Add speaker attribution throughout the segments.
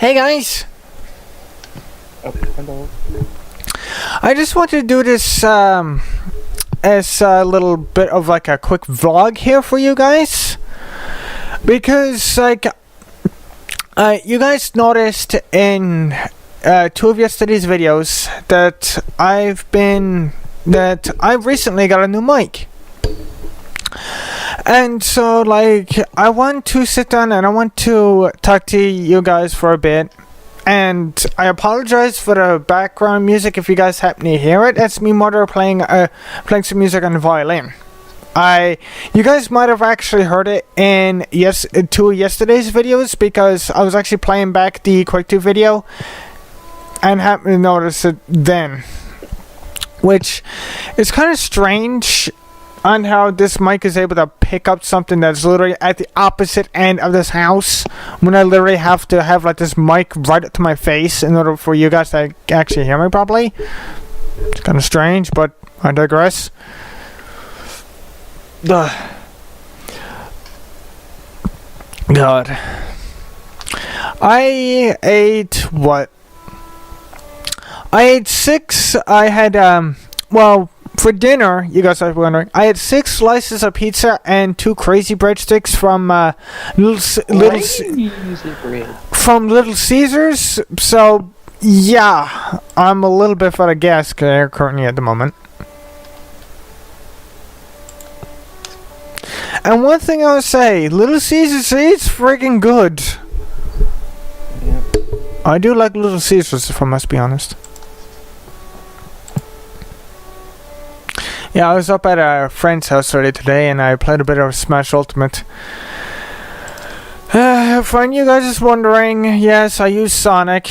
Speaker 1: Hey guys,
Speaker 2: Oh, hello.
Speaker 1: I just wanted to do this as a little bit of like a quick vlog here for you guys, because like you guys noticed in two of yesterday's videos that I've recently got a new mic. And so, like, I want to sit down and I want to talk to you guys for a bit. And I apologize for the background music if you guys happen to hear it. That's me mother playing some music on the violin. You guys might have actually heard it in two of yesterday's videos, because I was actually playing back the Quake 2 video and happened to notice it then. Which is kind of strange on how this mic is able to pick up something that's literally at the opposite end of this house, when I literally have to have like this mic right up to my face in order for you guys to actually hear me properly. It's kind of strange, but I digress. God. I ate what? I ate six. I had for dinner, you guys are wondering, I had 6 slices of pizza and 2 crazy breadsticks from Little Caesars. So yeah, I'm a little bit out of gas currently at the moment. And one thing I would say, Little Caesars, it's freaking good.
Speaker 2: Yeah.
Speaker 1: I do like Little Caesars, if I must be honest. Yeah, I was up at a friend's house earlier today and I played a bit of Smash Ultimate. For you guys is wondering, yes, I use Sonic.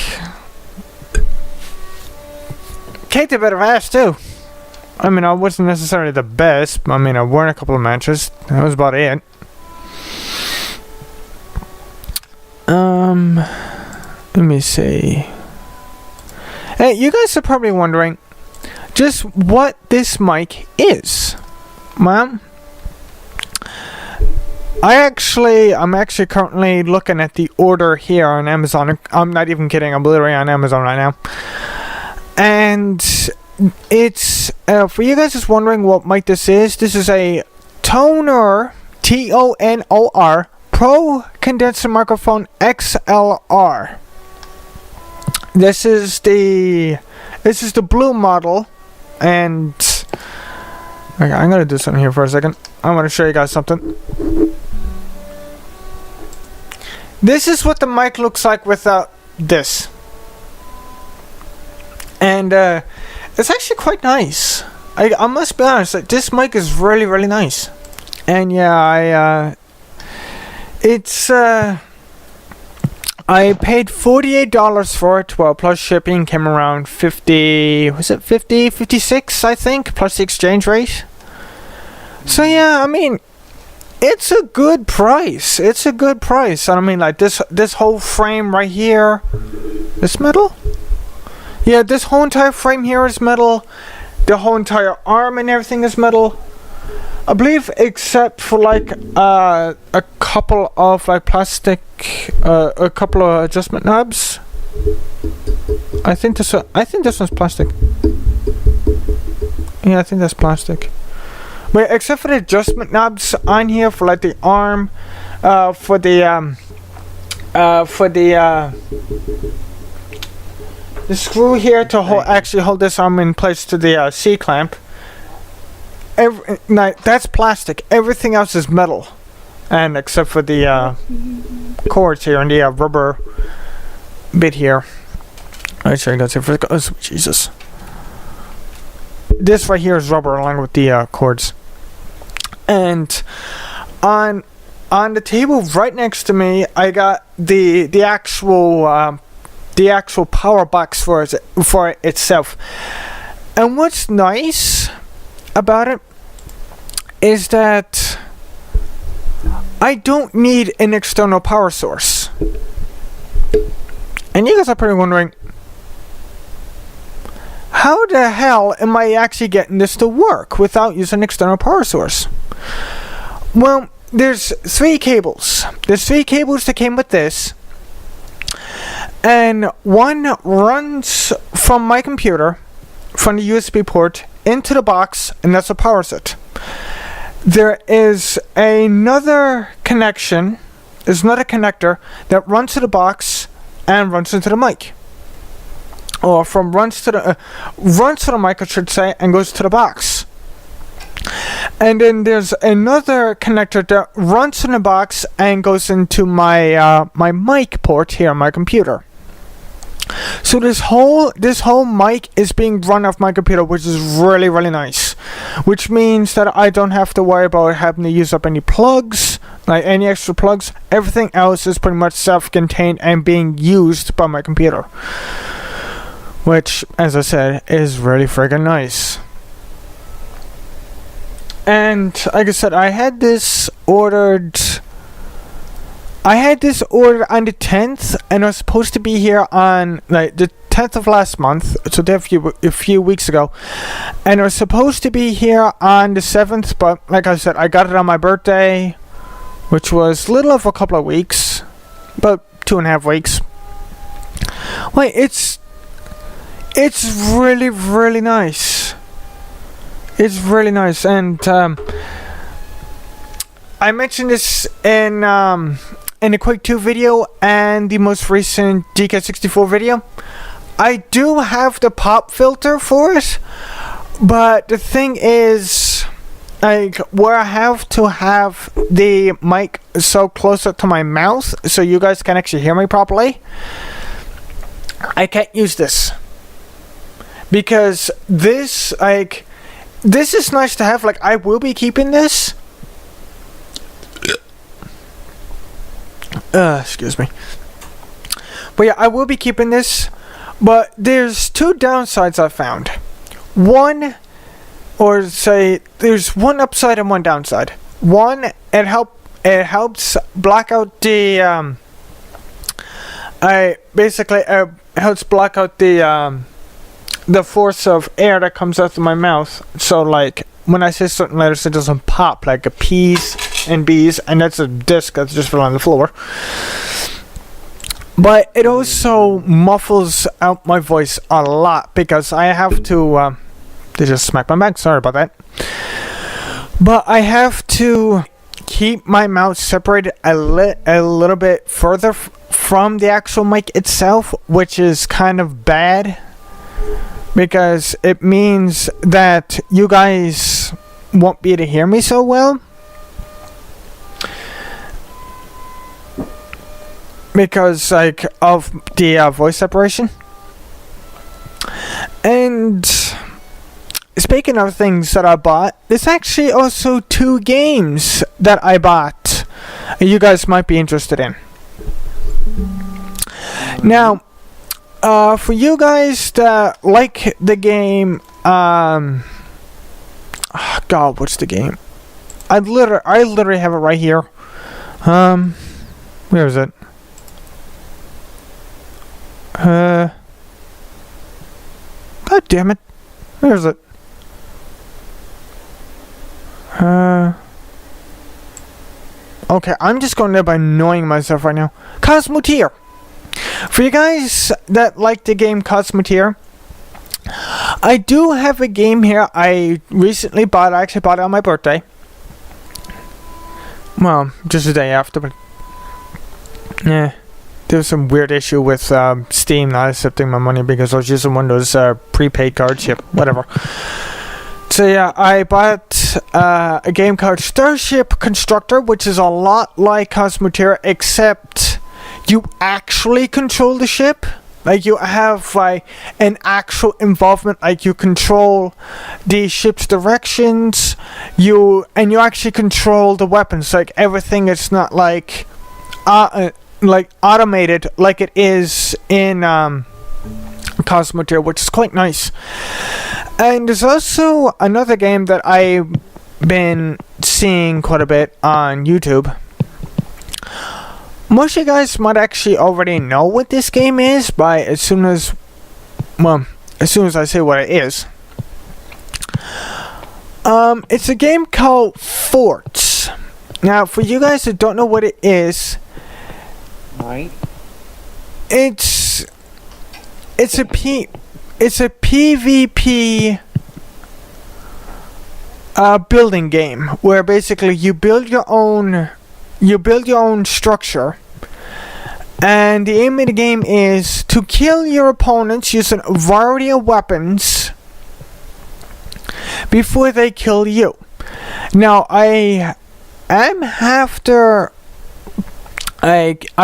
Speaker 1: Kicked a bit of ass too. I mean, I wasn't necessarily the best. I mean, I won a couple of matches. That was about it. Let me see. Hey, you guys are probably wondering just what this mic is. Well, I'm actually currently looking at the order here on Amazon. I'm not even kidding, I'm literally on Amazon right now. And it's, for you guys just wondering what mic this is a Tonor, T-O-N-O-R, Pro Condenser Microphone XLR. This is the blue model. And okay, I'm gonna do something here for a second. I want to show you guys something. This is what the mic looks like without this, and it's actually quite nice. I must be honest, like, this mic is really, really nice. And yeah, I paid $48 for it. Well, plus shipping came around 50, was it 50, 56, I think, plus the exchange rate. So yeah, I mean, it's a good price. It's a good price. I mean, like, this whole frame right here, this metal? Yeah, this whole entire frame here is metal. The whole entire arm and everything is metal. I believe, except for like a couple of like plastic, a couple of adjustment knobs. I think this one's plastic. Yeah, I think that's plastic. But except for the adjustment knobs on here for like the arm, for the screw here to actually hold this arm in place to the C clamp. That's plastic. Everything else is metal, and except for the cords here and the rubber bit here. Alright, show you guys here. Oh, Jesus. This right here is rubber along with the cords. And on the table right next to me, I got the actual power box for it itself. And what's nice about it is that I don't need an external power source. And you guys are probably wondering, how the hell am I actually getting this to work without using an external power source? Well, there's 3 cables. There's 3 cables that came with this. And one runs from my computer, from the USB port, into the box, and that's what powers it. There is another connection, there's another connector that runs to the box and runs into the mic. Or runs to the mic, I should say, and goes to the box. And then there's another connector that runs in the box and goes into my my mic port here on my computer. So this whole mic is being run off my computer, which is really, really nice. Which means that I don't have to worry about having to use up any plugs, like any extra plugs. Everything else is pretty much self-contained and being used by my computer. Which, as I said, is really friggin' nice. And like I said, I had this ordered on the 10th, and it was supposed to be here on like the 10th of last month, so a few weeks ago. And it was supposed to be here on the 7th, but like I said, I got it on my birthday, which was a little over a couple of weeks, about 2.5 weeks. Wait, it's really, really nice. It's really nice, and I mentioned this in the Quake 2 video and the most recent DK64 video. I do have the pop filter for it, but the thing is, like, where I have to have the mic so close up to my mouth so you guys can actually hear me properly, I can't use this. Because this is nice to have. Like, I will be keeping this. Excuse me. But yeah, I will be keeping this. But there's two downsides I found. There's one upside and one downside. One, it helps block out the helps block out the force of air that comes out of my mouth. So like when I say certain letters, it doesn't pop like a P's and B's, and that's a disc that's just fell on the floor. But it also muffles out my voice a lot because I have to they just smacked my back, sorry about that. But I have to keep my mouth separated a little bit further from the actual mic itself, which is kind of bad. Because it means that you guys won't be able to hear me so well. Because, like, of the voice separation. And speaking of things that I bought, there's actually also 2 games that I bought you guys might be interested in. Now, for you guys that like the game, God, what's the game? I literally have it right here. Where is it? God damn it. Where is it? Okay, I'm just going there by annoying myself right now. Cosmoteer. For you guys that like the game Cosmoteer, I do have a game here I recently bought. I actually bought it on my birthday. Well, just the day after, but yeah, there was some weird issue with Steam not accepting my money because I was using one of those prepaid cards. Yep, whatever. So yeah, I bought a game called Starship Constructor, which is a lot like Cosmoteer, except you actually control the ship. Like, you have like an actual involvement. Like, you control the ship's directions. You actually control the weapons. Like, everything is not like automated like it is in Cosmoteer, which is quite nice. And there's also another game that I've been seeing quite a bit on YouTube. Most of you guys might actually already know what this game is as soon as I say what it is. It's a game called Forts. Now, for you guys that don't know what it is,
Speaker 2: Right.
Speaker 1: it's it's a PvP building game where basically you build your own structure, and the aim of the game is to kill your opponents using a variety of weapons before they kill you. Now I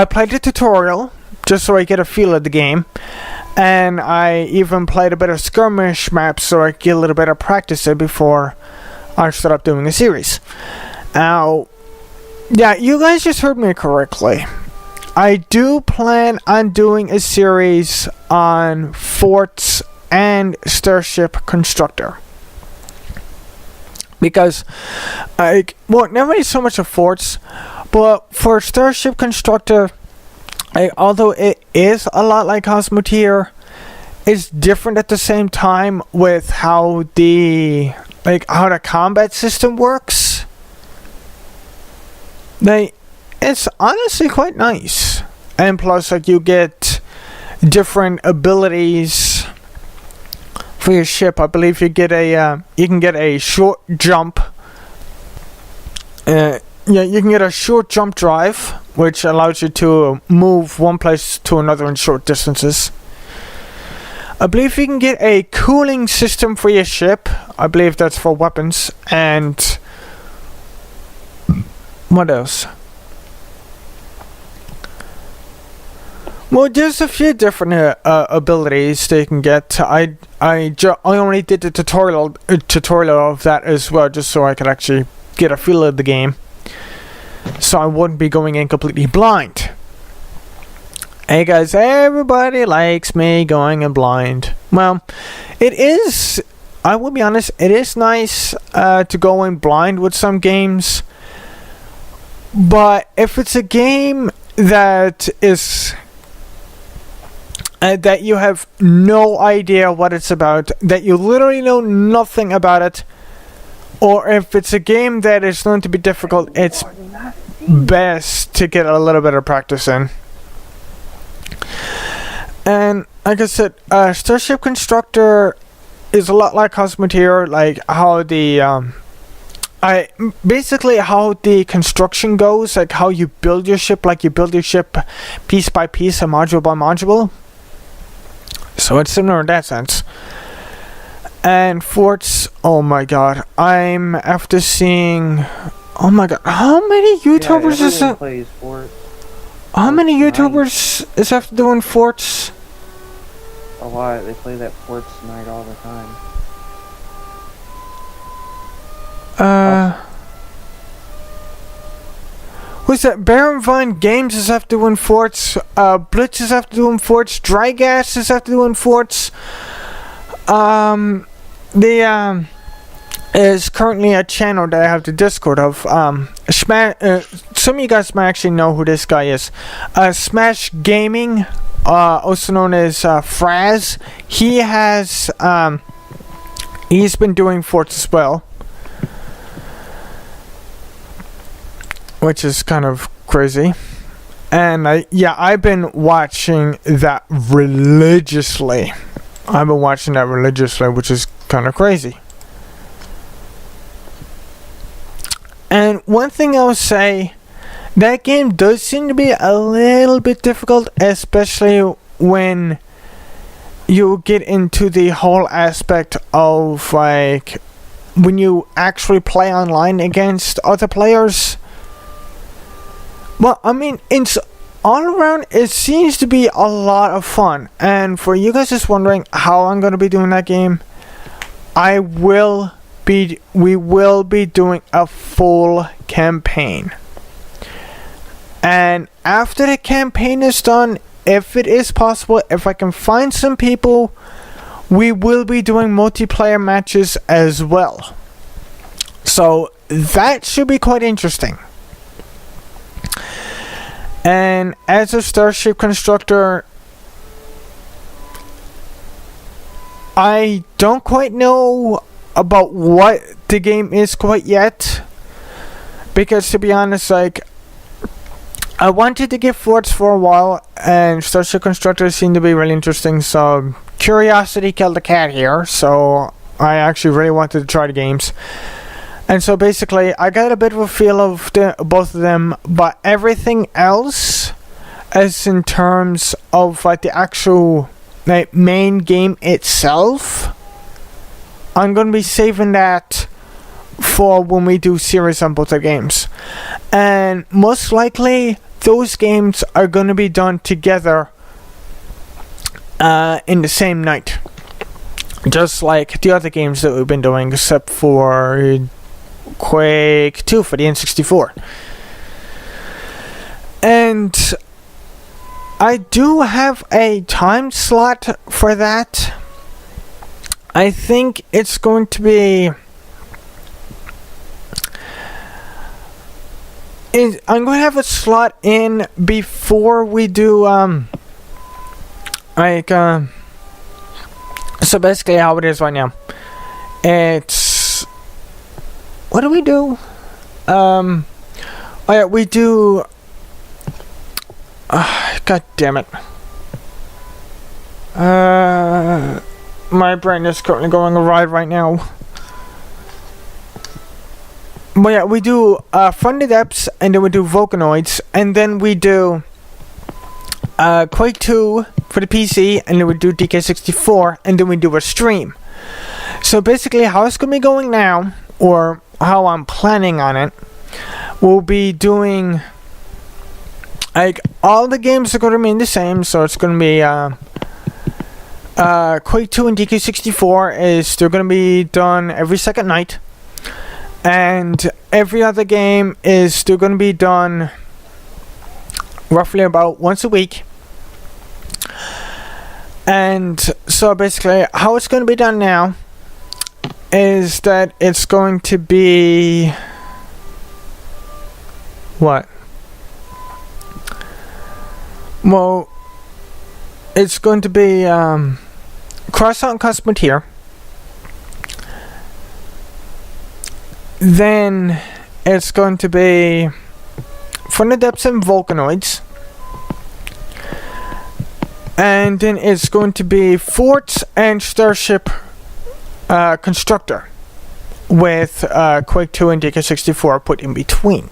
Speaker 1: played the tutorial just so I get a feel of the game, and I even played a bit of skirmish maps so I get a little bit of practice there before I start up doing a series. Now, yeah, you guys just heard me correctly. I do plan on doing a series on Forts and Starship Constructor. Because, not really so much of Forts, but for Starship Constructor, although it is a lot like Cosmoteer, it's different at the same time with how the combat system works. It's honestly quite nice, and plus, you get different abilities for your ship. I believe you can get a short jump. You can get a short jump drive, which allows you to move one place to another in short distances. I believe you can get a cooling system for your ship. I believe that's for weapons. And what else? Well, there's a few different abilities that you can get. I only did the tutorial of that as well, just so I could actually get a feel of the game, so I wouldn't be going in completely blind. Hey guys, everybody likes me going in blind. Well, it is, I will be honest, it is nice to go in blind with some games, but if it's a game that is that you have no idea what it's about, that you literally know nothing about it, or if it's a game that is going to be difficult, it's best to get a little bit of practice in. And like I said, Starship Constructor is a lot like Cosmoteer, like how the basically how the construction goes, like how you build your ship, like you build your ship piece by piece and module by module. So it's similar in that sense. And Forts, oh my god, I'm after seeing, oh my god, how many YouTubers is it?
Speaker 2: Plays Forts.
Speaker 1: How many YouTubers is after doing Forts?
Speaker 2: A lot. They play that Forts night all the time.
Speaker 1: Who's that? Baron Vine Games is after doing Forts. Blitz is after doing Forts. Drygas is after doing Forts. Is currently a channel that I have the Discord of. Some of you guys might actually know who this guy is. Smash Gaming, also known as Fraz. He has he's been doing Forts as well, which is kind of crazy. And I've been watching that religiously. Which is kind of crazy. And one thing I'll say, that game does seem to be a little bit difficult, especially when you get into the whole aspect of, like, when you actually play online against other players. Well, I mean, it's all around, it seems to be a lot of fun. And for you guys just wondering how I'm going to be doing that game, we will be doing a full campaign. And after the campaign is done, if it is possible, if I can find some people, we will be doing multiplayer matches as well. So that should be quite interesting. And as a Starship Constructor, I don't quite know about what the game is quite yet, because to be honest, like, I wanted to get Forts for a while, and Starship Constructor seemed to be really interesting, so curiosity killed the cat here, so I actually really wanted to try the games. And so basically, I got a bit of a feel of both of them, but everything else, as in terms of like the actual like main game itself, I'm going to be saving that for when we do series on both the games. And most likely, those games are going to be done together in the same night. Just like the other games that we've been doing, except for Quake 2 for the N64. And I do have a time slot for that. I think it's going to be... I'm going to have a slot in before we do, so basically how it is right now. It's... What do we do? Oh yeah, we do... God damn it. My brain is currently going awry right now. But yeah, we do From the Depths, and then we do Volcanoids, and then we do Quake 2 for the PC, and then we do DK64, and then we do a stream. So basically, how it's going to be going now, or how I'm planning on it, we'll be doing, like, all the games are going to remain the same, so it's going to be, Quake 2 and DK64 is still going to be done every second night. And every other game is still going to be done roughly about once a week. And so basically, how it's going to be done now is that it's going to be... What? Well, it's going to be Crossout and Custom Tier. Then it's going to be From the Depths and Volcanoids. And then it's going to be Forts and Starship Constructor with Quake 2 and DK64 put in between.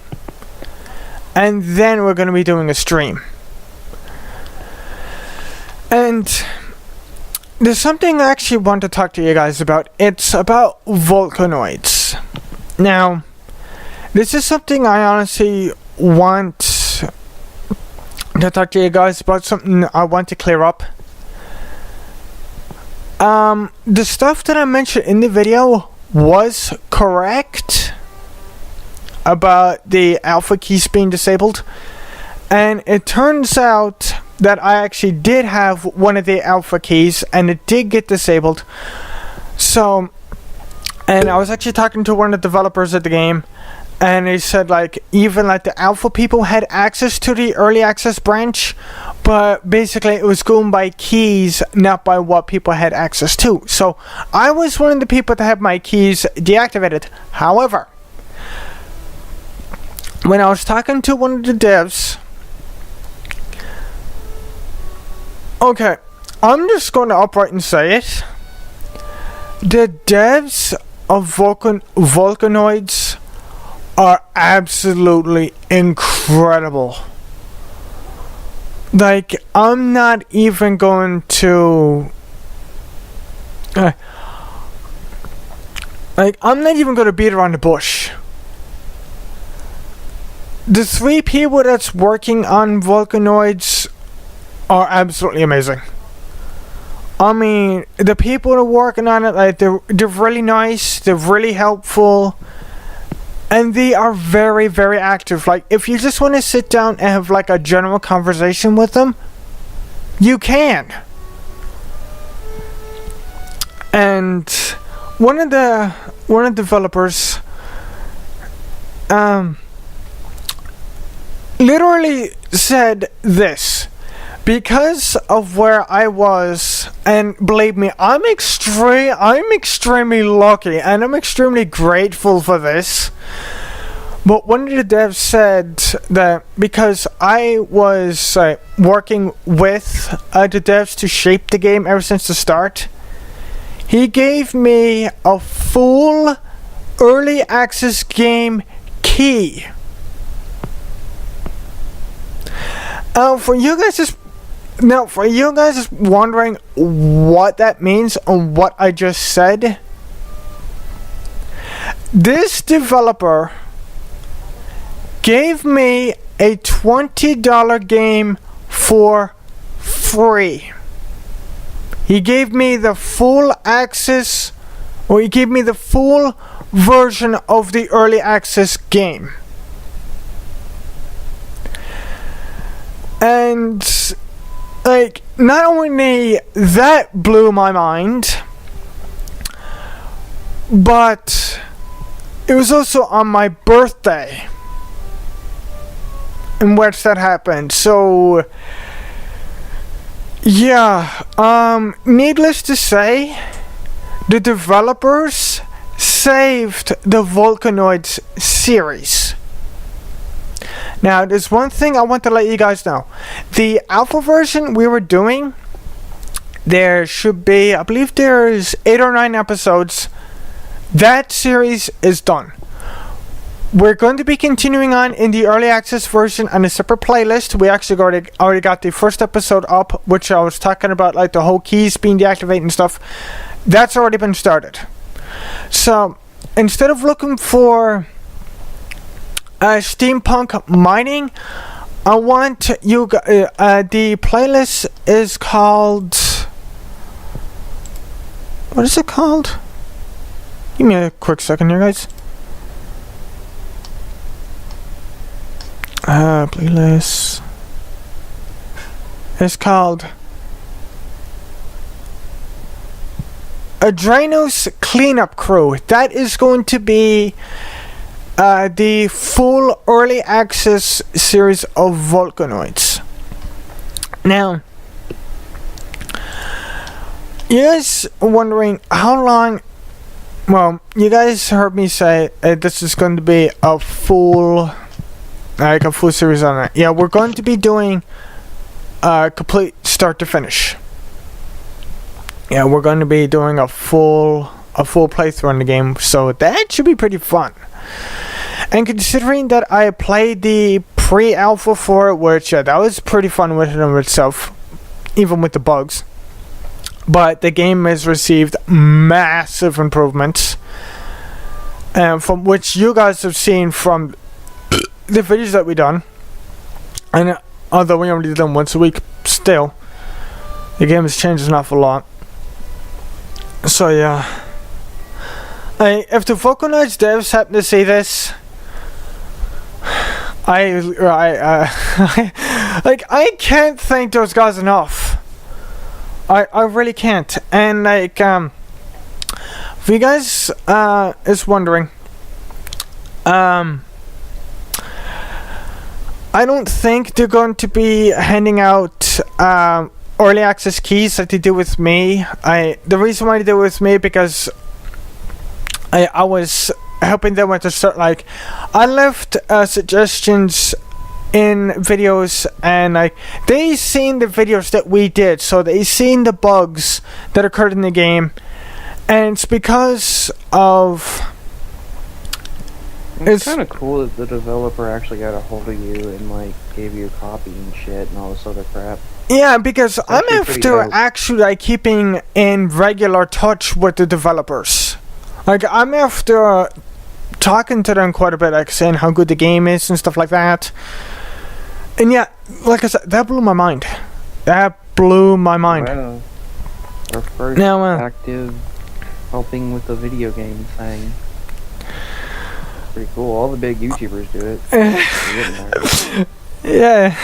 Speaker 1: And then we're going to be doing a stream. And there's something I actually want to talk to you guys about. It's about Volcanoids. Now, this is something I honestly want to talk to you guys about, something I want to clear up. The stuff that I mentioned in the video was correct about the alpha keys being disabled, and it turns out that I actually did have one of the alpha keys and it did get disabled. So... And I was actually talking to one of the developers of the game, and he said, like, even like the alpha people had access to the early access branch, but basically it was going by keys, not by what people had access to. So I was one of the people to have my keys deactivated. However, when I was talking to one of the devs, okay, I'm just going to upright and say it. The devs of Volcanoids are absolutely incredible. Like, I'm not even going to... I'm not even going to beat around the bush. The 3 people that's working on Volcanoids are absolutely amazing. I mean, the people that are working on it, like, they're really nice, they're really helpful, and they are very, very active. Like, if you just want to sit down and have, like, a general conversation with them, you can. And one of the developers, literally said this. Because of where I was, and believe me, I'm extremely lucky, and I'm extremely grateful for this. But one of the devs said that because I was working with the devs to shape the game ever since the start, he gave me a full early access game key. For you guys wondering what that and what I just said, this developer gave me a $20 game for free. He gave me the full access, or he gave me the full version of the early access game. And like, not only that blew my mind, but it was also on my birthday in which that happened. So yeah, needless to say, the developers saved the Volcanoids series. Now, there's one thing I want to let you guys know. The alpha version we were doing, there should be, I believe there's 8 or 9 episodes. That series is done. We're going to be continuing on in the early access version on a separate playlist. We actually already got the first episode up, which I was talking about, like the whole keys being deactivated and stuff. That's already been started. So instead of looking for steampunk mining, I want you. The playlist is called. What is it called? Give me a quick second here, guys. Playlist. It's called Adrenos Cleanup Crew. That is going to be the full early access series of Volcanoids. Now, you guys are wondering how long. Well, you guys heard me say this is going to be a full series on it. Yeah, we're going to be doing complete start to finish. Yeah, we're going to be doing a full playthrough in the game, so that should be pretty fun. And considering that I played the pre-alpha for it, which that was pretty fun with it in itself, even with the bugs. But the game has received massive improvements, from which you guys have seen from the videos that we done. And although we only do them once a week, still, the game has changed an awful lot. So yeah, if the Volcanoids devs happen to see this, I can't thank those guys enough. I really can't. And like, if you guys is wondering, I don't think they're going to be handing out early access keys like they do with me. The reason why they do it with me, because I was helping them with the start. Like, I left suggestions in videos, and like, they seen the videos that we did, so they seen the bugs that occurred in the game, and it's because of.
Speaker 2: It's kind of cool that the developer actually got a hold of you and like gave you a copy and shit and all this other crap.
Speaker 1: Yeah, because I'm after actually like keeping in regular touch with the developers. Like, I'm after talking to them quite a bit, like saying how good the game is and stuff like that. And yeah, like I said, that blew my mind. That blew my mind.
Speaker 2: Wow. Our first active helping with the video game thing. Pretty cool. All the big YouTubers do it.
Speaker 1: Yeah.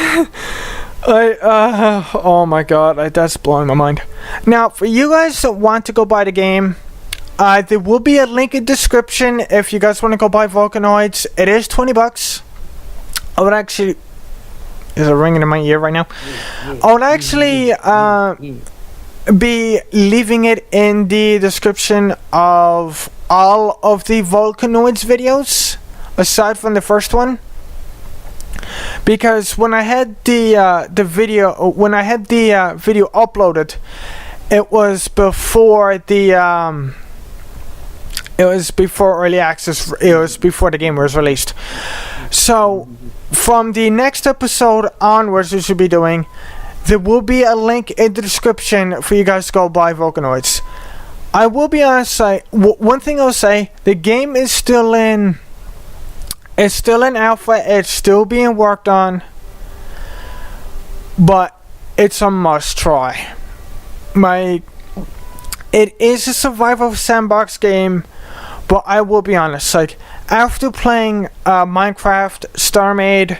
Speaker 1: Oh my god, that's blowing my mind. Now, for you guys that want to go buy the game, there will be a link in the description if you guys want to go buy Volcanoids. It is $20. I would actually. Is it ringing in my ear right now? I would actually be leaving it in the description of all of the Volcanoids videos. aside from the first one. Because when I had the video uploaded, it was before early access. It was before the game was released. So from the next episode onwards, we should be doing. There will be a link in the description for you guys to go buy Vocaloids. I will be honest. One thing I'll say: the game is still in. It's still in alpha, it's still being worked on, but it's a must try. It is a survival sandbox game, but I will be honest, like, after playing Minecraft, StarMade,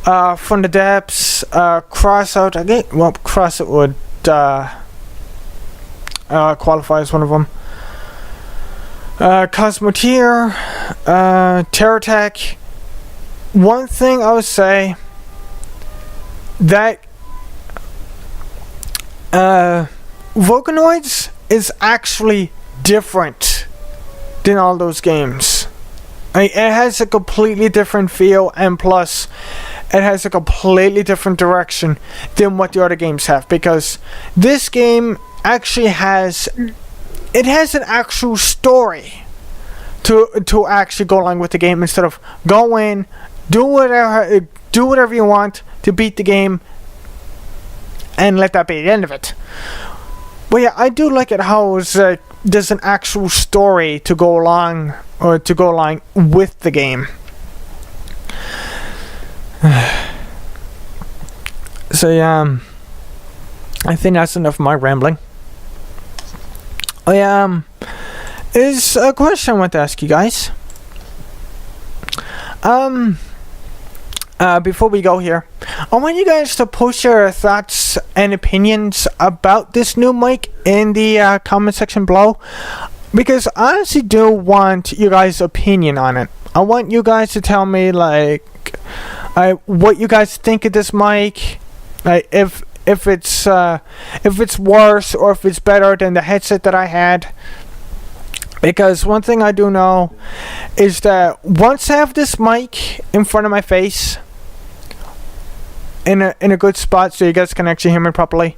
Speaker 1: From the Depths, Crossout, Crossout would qualify as one of them. Cosmotier, TerraTech. One thing I would say that Vocaloids is actually different than all those games. It has a completely different feel, and plus it has a completely different direction than what the other games have, because this game actually has an actual story to actually go along with the game, instead of go in, do whatever you want to beat the game and let that be the end of it. But yeah, I do like it how there's an actual story to go along with the game. So yeah, I think that's enough of my rambling. Is a question I want to ask you guys. Before we go here, I want you guys to post your thoughts and opinions about this new mic in the comment section below, because I honestly do want you guys' opinion on it. I want you guys to tell me what you guys think of this mic, if it's worse or if it's better than the headset that I had. Because one thing I do know is that once I have this mic in front of my face, in a good spot so you guys can actually hear me properly,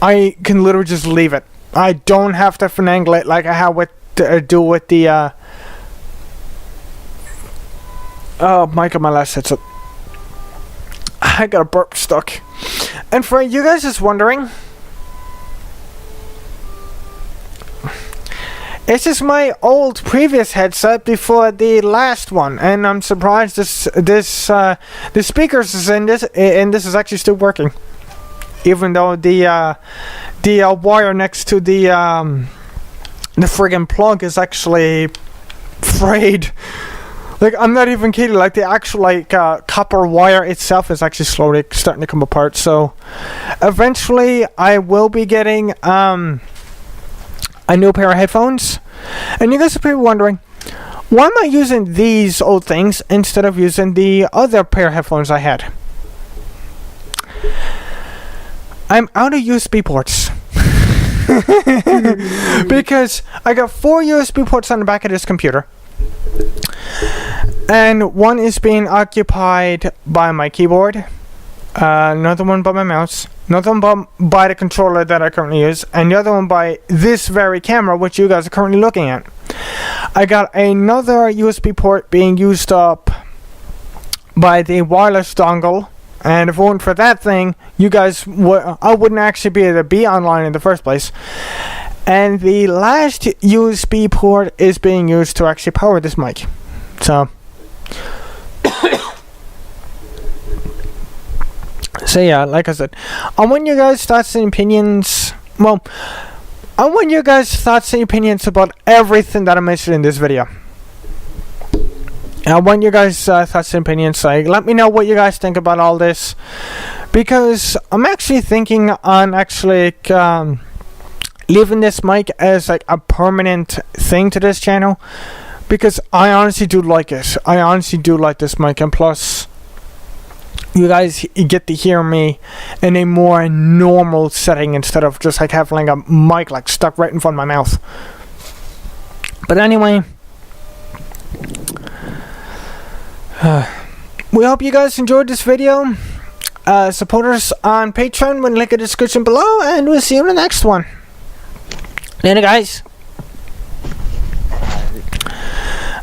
Speaker 1: I can literally just leave it. I don't have to finagle it like I have do with the mic on my last headset. I got a burp stuck. And for you guys just wondering, this is my old previous headset before the last one, and I'm surprised the speakers is in this, and this is actually still working, even though the wire next to the friggin' plug is actually frayed. Like, I'm not even kidding. Like, the actual copper wire itself is actually slowly starting to come apart. So eventually I will be getting a new pair of headphones. And you guys are probably wondering, why am I using these old things instead of using the other pair of headphones I had? I'm out of USB ports. Because I got 4 USB ports on the back of this computer, and one is being occupied by my keyboard, another one by my mouse, another one by the controller that I currently use, and the other one by this very camera which you guys are currently looking at. I got another USB port being used up by the wireless dongle, and if it weren't for that thing, you guys I wouldn't actually be able to be online in the first place. And the last USB port is being used to actually power this mic. So yeah, like I said, I want you guys' thoughts and opinions. Well, I want you guys' thoughts and opinions about everything that I mentioned in this video. I want you guys' thoughts and opinions. Let me know what you guys think about all this, because I'm actually thinking on leaving this mic as like a permanent thing to this channel, because I honestly do like it. I honestly do like this mic, and plus you guys get to hear me in a more normal setting instead of just like having a mic like stuck right in front of my mouth. But anyway, We hope you guys enjoyed this video. Support us on Patreon, with link in the description below, and we'll see you in the next one. Later, guys.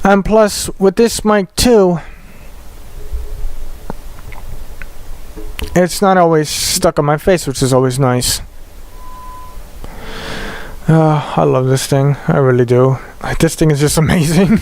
Speaker 1: And plus, with this mic too, it's not always stuck on my face, which is always nice. I love this thing. I really do. This thing is just amazing.